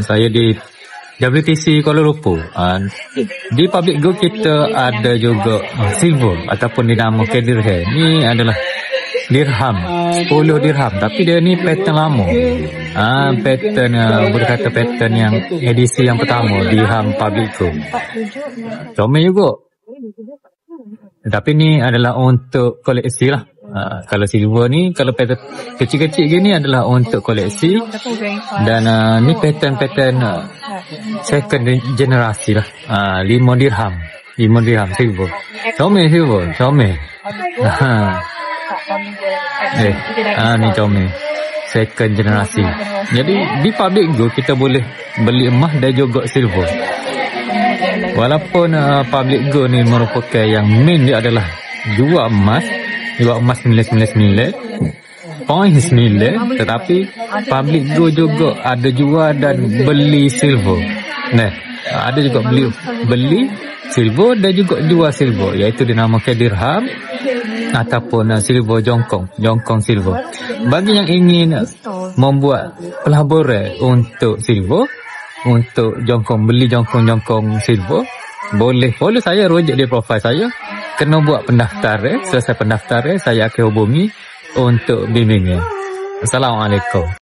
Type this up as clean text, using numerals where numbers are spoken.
Saya di WTC Kuala Lumpur. Di Public Go kita ada juga silver ataupun dinamakan dirham. Ni adalah dirham, 10 dirham, tapi dia ni pattern lama. Pattern boleh kata pattern yang edisi yang pertama dirham Public Go. Comel juga. Tapi ni adalah untuk koleksi lah. Kalau silver ni, kalau pattern kecil-kecil gini adalah untuk koleksi. Dan ni pattern second generasi lah. 5 dirham silver. Comel silver, comel. Ni comel second generasi. Jadi di Public Go kita boleh beli emas dan juga silver. Walaupun Public Go ni merupakan yang main dia adalah jual emas 999 poin 9, tetapi Public Go juga ada jual dan beli silver. Ada juga beli silver dan juga jual silver, iaitu dinamakan dirham ataupun silver jongkong silver. Bagi yang ingin membuat pelaburan untuk silver, untuk beli jongkong silver, boleh follow saya, rujuk di profil saya. Kena buat pendaftaran. Selesai pendaftaran saya akan hubungi untuk bimbingan. Assalamualaikum.